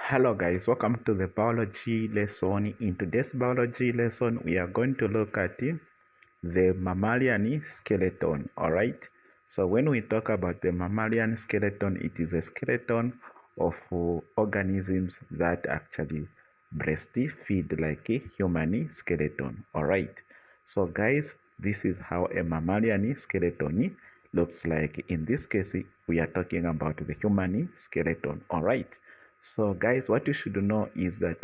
Hello guys, welcome to the biology lesson. In today's biology lesson, we are going to look at the mammalian skeleton. All right. So when we talk about the mammalian skeleton, it is a skeleton of organisms that actually breastfeed like a human skeleton. All right. So guys, this is how a mammalian skeleton looks like. In this case, we are talking about the human skeleton. All right. So guys, what you should know is that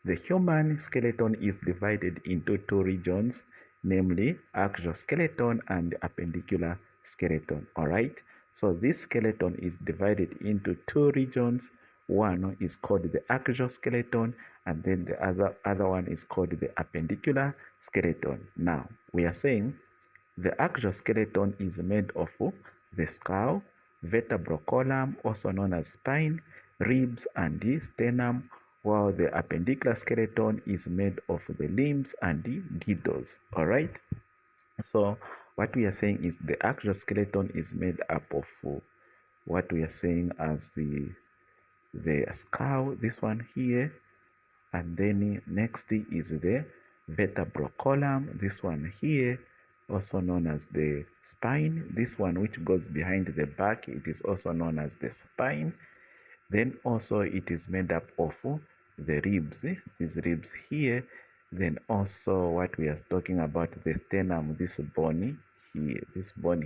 the human skeleton is divided into two regions, namely axial skeleton and appendicular skeleton. All right. So this skeleton is divided into two regions. One is called the axial skeleton, and then the other one is called the appendicular skeleton. Now we are saying the axial skeleton is made of the skull, vertebral column, also known as spine, ribs, and the sternum, while the appendicular skeleton is made of the limbs and the girdles. All right. So what we are saying is the axial skeleton is made up of what we are saying as the skull, this one here, and then next is the vertebral column, this one here, also known as the spine. This one which goes behind the back, it is also known as the spine. Then also it is made up of the ribs, these ribs here. Then also what we are talking about, the sternum, this bone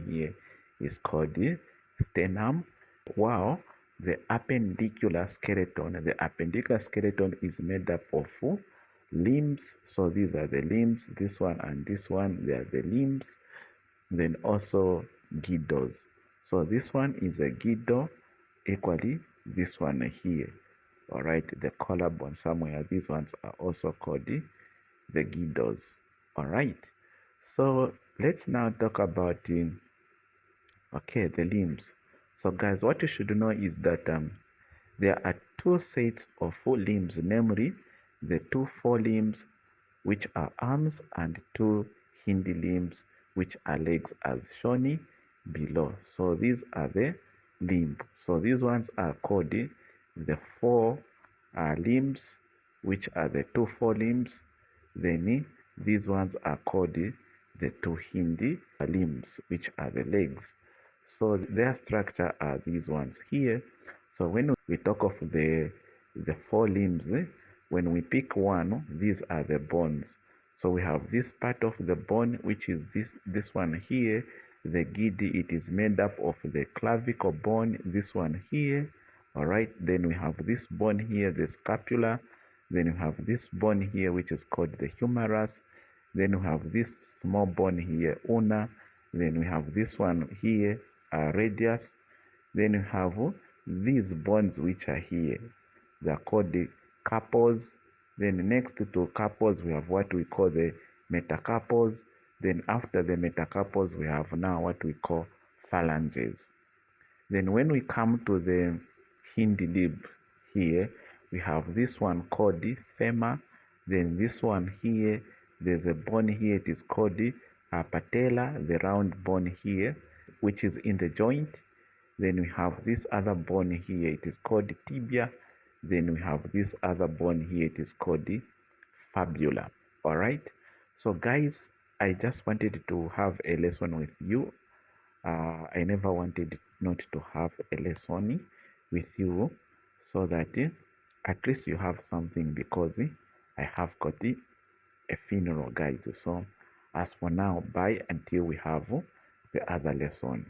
here is called the sternum. Wow. The appendicular skeleton is made up of limbs. So these are the limbs, this one and this one, they are the limbs. Then also girdles. So this one is a girdle, equally this one here. All right, the collarbone somewhere, these ones are also called the girdles. All right, so let's now talk about the limbs. So guys, what you should know is that there are two sets of limbs, namely the two forelimbs, which are arms, and two hind limbs, which are legs, as shown below. So these are the limbs. So these ones are called the four limbs, which are the two forelimbs. Then these ones are called the two hind limbs, which are the legs. So their structure are these ones here. So when we talk of the four limbs, when we pick one, these are the bones. So we have this part of the bone, which is this one here, the giddy. It is made up of the clavicle bone, this one here. All right, then we have this bone here, the scapula. Then we have this bone here, which is called the humerus. Then we have this small bone here, ulna. Then we have this one here, radius. Then we have these bones which are here. They are called the carpals. Then next to carpals, we have what we call the metacarpals. Then after the metacarpals, we have now what we call phalanges. Then when we come to the hind limb here, we have this one called the femur. Then this one here, there's a bone here, it is called the patella, the round bone here, which is in the joint. Then we have this other bone here, it is called the tibia. Then we have this other bone here, it is called the fibula. All right. So guys, I just wanted to have a lesson with you. I never wanted not to have a lesson with you, so that at least you have something, because I have got a funeral, guys. So as for now, bye until we have the other lesson.